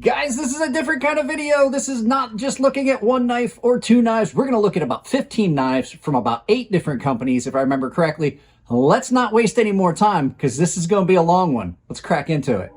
Guys, this is a different kind of video. This is not just looking at one knife or two knives. We're going to look at about 15 knives from about 8 different companies, if I remember correctly. Let's not waste any more time because this is going to be a long one. Let's crack into it.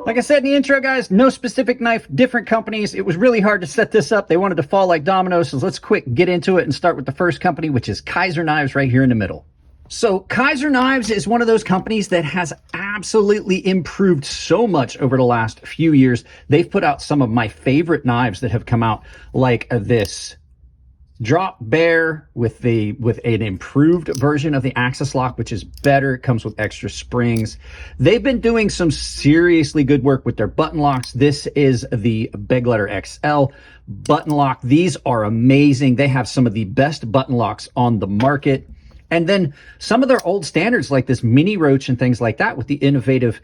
Like I said in the intro, guys, no specific knife, different companies. It was really hard to set this up. They wanted to fall like dominoes, so let's quick get into it and start with the first company, which is Kaiser Knives right here in the middle. So Kaiser Knives is one of those companies that has absolutely improved so much over the last few years. They've put out some of my favorite knives that have come out, like this drop bear with an improved version of the axis lock, which is better. It comes with extra springs. They've been doing some seriously good work with their button locks. This is the Big Letter XL button lock. These are amazing. They have some of the best button locks on the market. And then some of their old standards like this mini roach and things like that with the innovative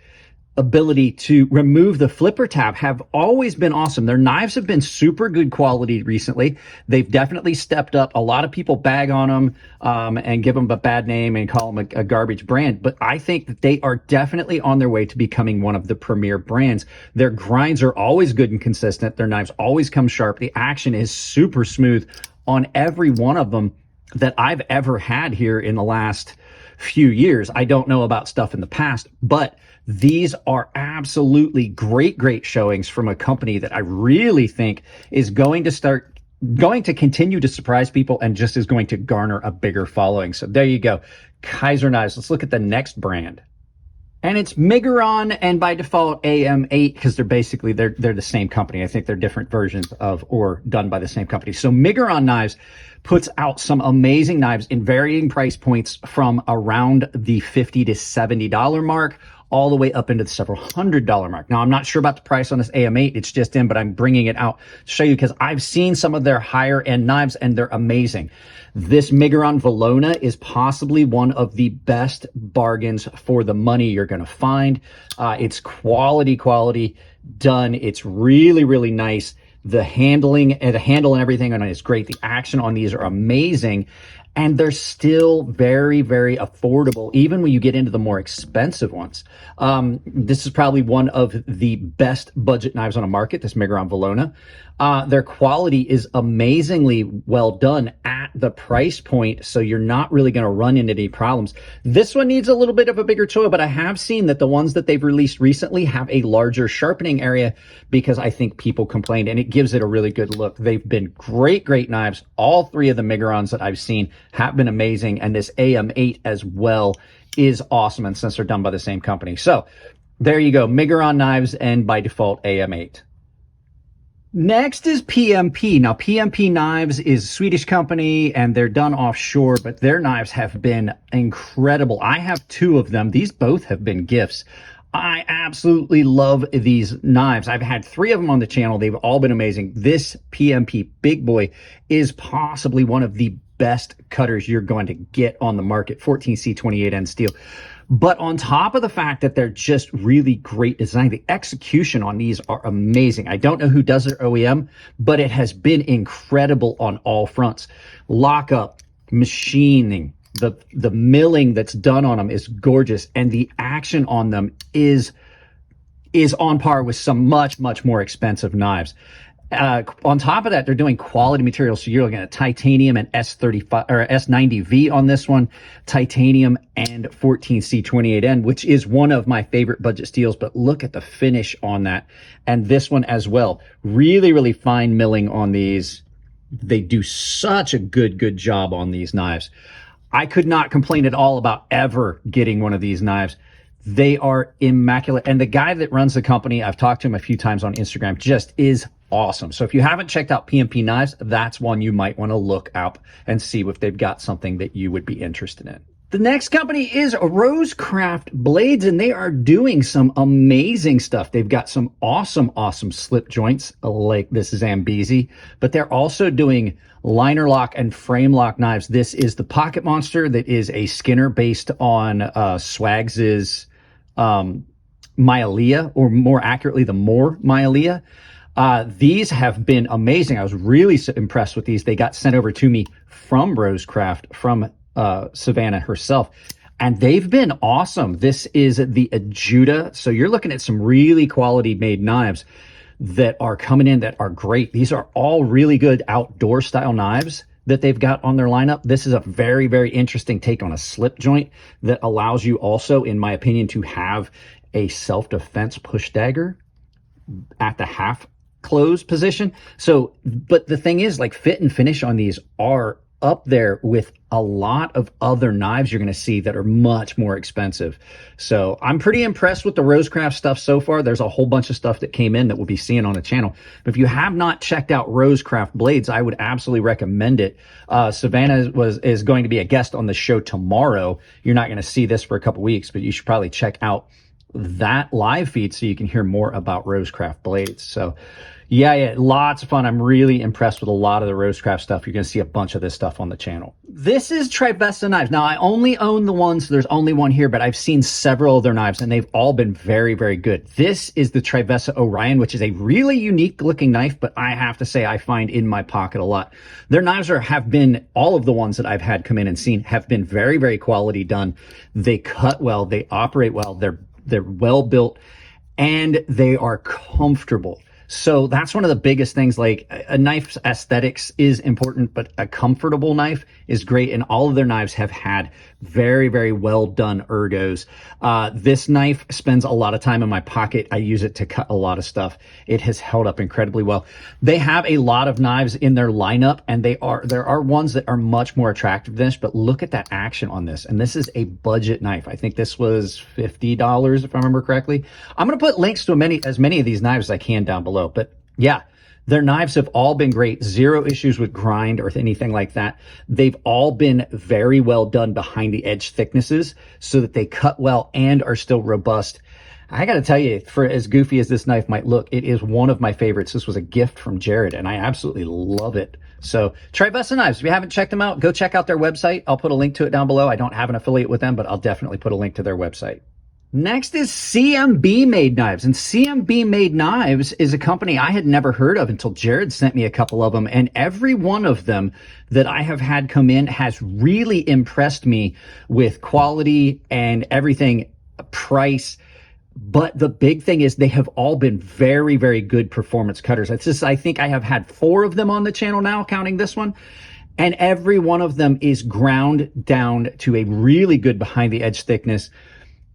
ability to remove the flipper tab have always been awesome. Their knives have been super good quality recently. They've definitely stepped up. A lot of people bag on them and give them a bad name and call them a garbage brand. But I think that they are definitely on their way to becoming one of the premier brands. Their grinds are always good and consistent. Their knives always come sharp. The action is super smooth on every one of them that I've ever had here in the last few years. I don't know about stuff in the past, but these are absolutely great showings from a company that I really think is going to continue to surprise people and just is going to garner a bigger following. So there you go. Kaiser Knives. Let's look at the next brand. And it's Megaron, and by default AM8, because they're the same company. I think they're different versions of or done by the same company. So Megaron Knives puts out some amazing knives in varying price points from around the $50 to $70 mark all the way up into the several $100 mark. Now, I'm not sure about the price on this AM8. It's just in, but I'm bringing it out to show you because I've seen some of their higher end knives and they're amazing. This Megaron Valona is possibly one of the best bargains for the money you're going to find. It's quality done. It's really nice. The handle and everything on it is great. The action on these are amazing. And they're still very affordable, even when you get into the more expensive ones. This is probably one of the best budget knives on the market, this Megaron Valona. Their quality is amazingly well done at the price point, so you're not really going to run into any problems. This one needs a little bit of a bigger tool, but I have seen that the ones that they've released recently have a larger sharpening area because I think people complained, and it gives it a really good look. They've been great knives. All 3 of the Megarons that I've seen have been amazing, and this AM8 as well is awesome, and since they're done by the same company. So there you go, Megaron Knives, and by default AM8. Next is PMP. Now, PMP Knives is a Swedish company, and they're done offshore, but their knives have been incredible. I have 2 of them. These both have been gifts. I absolutely love these knives. I've had 3 of them on the channel. They've all been amazing. This PMP Big Boy is possibly one of the best cutters you're going to get on the market, 14C28N steel. But on top of the fact that they're just really great design, the execution on these are amazing. I don't know who does their OEM, but it has been incredible on all fronts. Lockup, machining, the milling that's done on them is gorgeous, and the action on them is on par with some much more expensive knives. On top of that, they're doing quality materials. So you're looking at titanium and S35 or S90V on this one, titanium and 14C28N, which is one of my favorite budget steels. But look at the finish on that. And this one as well. Really fine milling on these. They do such a good job on these knives. I could not complain at all about ever getting one of these knives. They are immaculate. And the guy that runs the company, I've talked to him a few times on Instagram, just is awesome. So if you haven't checked out PMP Knives, that's one you might want to look up and see if they've got something that you would be interested in. The next company is Rosecraft Blades, and they are doing some amazing stuff. They've got some awesome slip joints like this Zambezi, but they're also doing liner lock and frame lock knives. This is the Pocket Monster that is a Skinner based on Swags's Myalea, or more accurately, the Moore Myalea. These have been amazing. I was really impressed with these. They got sent over to me from Rosecraft, from Savannah herself. and they've been awesome. This is the Ajuda. So you're looking at some really quality made knives that are coming in that are great. These are all really good outdoor style knives that they've got on their lineup. This is a very, very interesting take on a slip joint that allows you also, in my opinion, to have a self-defense push dagger at the half close position. So, but the thing is, like, fit and finish on these are up there with a lot of other knives you're going to see that are much more expensive. So I'm pretty impressed with the Rosecraft stuff so far. There's a whole bunch of stuff that came in that we'll be seeing on the channel. But if you have not checked out Rosecraft blades, I would absolutely recommend it. Savannah is going to be a guest on the show tomorrow. You're not going to see this for a couple weeks, but you should probably check out that live feed so you can hear more about Rosecraft blades. So yeah, lots of fun. I'm really impressed with a lot of the Rosecraft stuff. You're going to see a bunch of this stuff on the channel. This is Tripesta knives. Now, I only own the ones, so there's only one here, but I've seen several of their knives, and they've all been very, very good. This is the Tripesta Orion, which is a really unique looking knife, but I have to say I find in my pocket a lot. Their knives have been, all of the ones that I've had come in and seen have been very, very quality done. They cut well, they operate well, they're well built, and they are comfortable. So that's one of the biggest things. Like, a knife's aesthetics is important, but a comfortable knife is great. And all of their knives have had very, very well done ergos. This knife spends a lot of time in my pocket. I use it to cut a lot of stuff. It has held up incredibly well. They have a lot of knives in their lineup, and there are ones that are much more attractive than this, but look at that action on this. And this is a budget knife. I think this was $50 if I remember correctly. I'm going to put links to as many of these knives as I can down below. But yeah, their knives have all been great. Zero issues with grind or anything like that. They've all been very well done behind the edge thicknesses so that they cut well and are still robust. I got to tell you, for as goofy as this knife might look, it is one of my favorites. This was a gift from Jared, and I absolutely love it. So Tripesta Knives, if you haven't checked them out, go check out their website. I'll put a link to it down below. I don't have an affiliate with them, but I'll definitely put a link to their website. Next is CMB Made Knives, and CMB Made Knives is a company I had never heard of until Jared sent me a couple of them, and every one of them that I have had come in has really impressed me with quality and everything, price. But the big thing is they have all been very, very good performance cutters. I think I have had 4 of them on the channel now, counting this one. And every one of them is ground down to a really good behind the edge thickness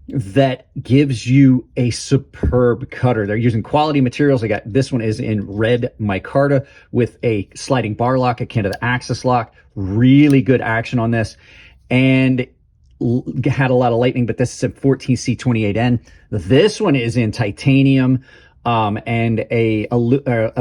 that gives you a superb cutter. They're using quality materials. This one is in red micarta with a sliding bar lock akin to the axis lock. Really good action on this. And had a lot of lightning, but this is a 14C28N. This one is in titanium and an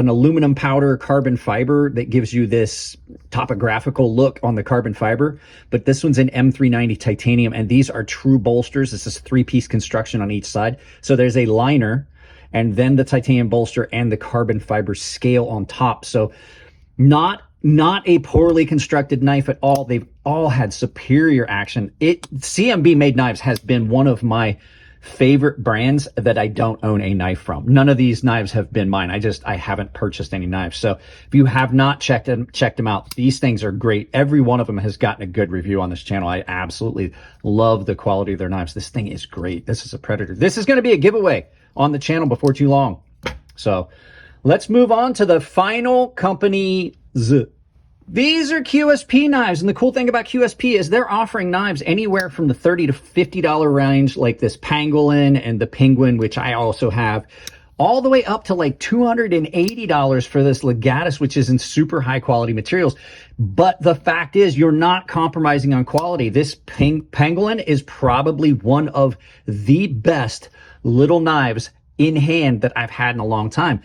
aluminum powder carbon fiber that gives you this topographical look on the carbon fiber. But this one's in M390 titanium, and these are true bolsters. This is 3-piece construction on each side. So there's a liner and then the titanium bolster and the carbon fiber scale on top. So not a poorly constructed knife at all. They've all had superior action. CMB Made Knives has been one of my favorite brands that I don't own a knife from. None of these knives have been mine. I haven't purchased any knives. So if you have not checked them out, these things are great. Every one of them has gotten a good review on this channel. I absolutely love the quality of their knives. This thing is great. This is a Predator. This is going to be a giveaway on the channel before too long. So let's move on to the final company. These are QSP knives, and the cool thing about QSP is they're offering knives anywhere from the $30 to $50 range, like this Pangolin and the Penguin, which I also have, all the way up to like $280 for this Legatus, which is in super high quality materials. But the fact is, you're not compromising on quality. This Pangolin is probably one of the best little knives in hand that I've had in a long time.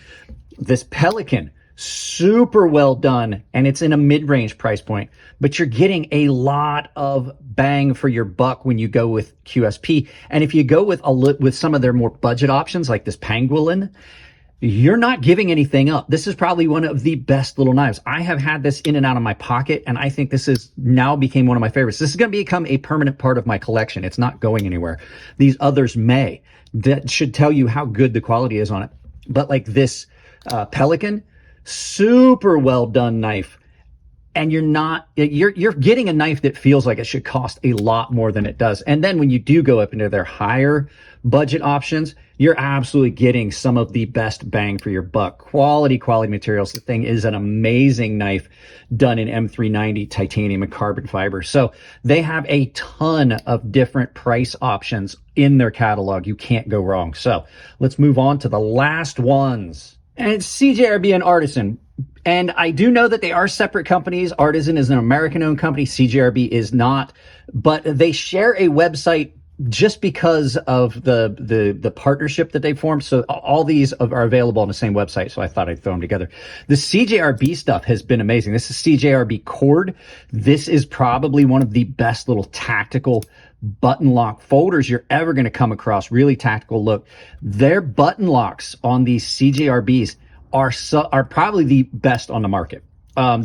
This Pelican, super well done, and it's in a mid-range price point, but you're getting a lot of bang for your buck when you go with QSP. And if you go with some of their more budget options like this Pangolin, you're not giving anything up. This is probably one of the best little knives. I have had this in and out of my pocket, and I think this is now became one of my favorites. This is going to become a permanent part of my collection. It's not going anywhere. These others may. That should tell you how good the quality is on it. But like this Pelican, super well done knife. and you're getting a knife that feels like it should cost a lot more than it does. And then when you do go up into their higher budget options, you're absolutely getting some of the best bang for your buck. Quality materials. The thing is an amazing knife done in M390 titanium and carbon fiber. So they have a ton of different price options in their catalog. You can't go wrong. So let's move on to the last ones. And it's CJRB and Artisan. And I do know that they are separate companies. Artisan is an American-owned company. CJRB is not. But they share a website just because of the partnership that they formed. So all these are available on the same website. So I thought I'd throw them together. The CJRB stuff has been amazing. This is CJRB cord. This is probably one of the best little tactical button lock folders you're ever going to come across. Really tactical look. Their button locks on these CJRBs are probably the best on the market.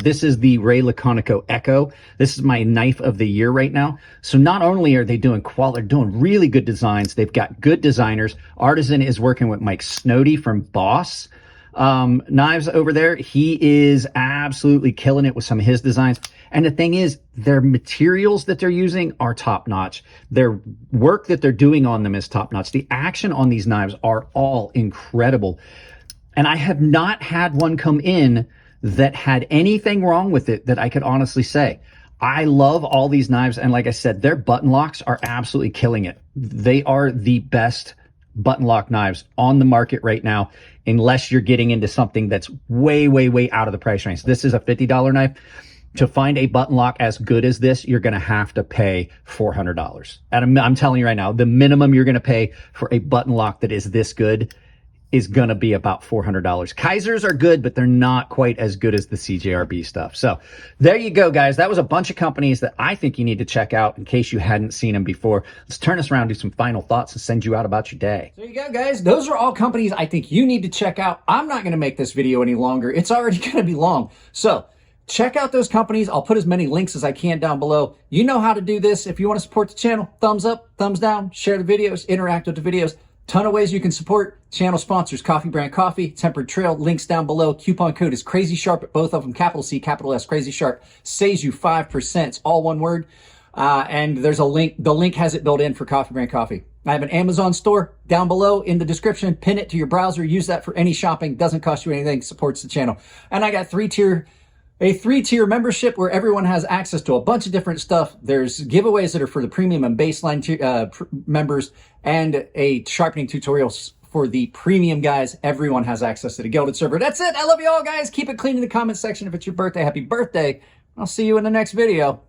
This is the Ray Laconico Echo. This is my knife of the year right now. So not only are they doing they're doing really good designs. They've got good designers. Artisan is working with Mike Snowdy from Boss Knives over there. He is absolutely killing it with some of his designs. And the thing is, their materials that they're using are top notch. Their work that they're doing on them is top notch. The action on these knives are all incredible. And I have not had one come in that had anything wrong with it that I could honestly say. I love all these knives. And like I said, their button locks are absolutely killing it. They are the best button lock knives on the market right now, unless you're getting into something that's way, way, way out of the price range. This is a $50 knife. To find a button lock as good as this, you're going to have to pay $400. And I'm telling you right now, the minimum you're going to pay for a button lock that is this good is going to be about $400. Kaisers are good, but they're not quite as good as the CJRB stuff. So there you go, guys. That was a bunch of companies that I think you need to check out in case you hadn't seen them before. Let's turn this around, do some final thoughts, and send you out about your day. There you go, guys. Those are all companies I think you need to check out. I'm not going to make this video any longer. It's already going to be long. So check out those companies. I'll put as many links as I can down below. You know how to do this. If you want to support the channel, thumbs up, thumbs down, share the videos, interact with the videos. Ton of ways you can support. Channel sponsors, Coffee Brand Coffee, Tempered Trail, links down below. Coupon code is Crazy Sharp at both of them, capital C, capital S, Crazy Sharp. Saves you 5%. It's all one word. And there's a link. The link has it built in for Coffee Brand Coffee. I have an Amazon store down below in the description. Pin it to your browser. Use that for any shopping. Doesn't cost you anything. Supports the channel. And I got a three-tier membership where everyone has access to a bunch of different stuff. There's giveaways that are for the premium and baseline members, and a sharpening tutorials for the premium guys. Everyone has access to the Gilded server. That's it. I love you all, guys. Keep it clean in the comment section. If it's your birthday, happy birthday. I'll see you in the next video.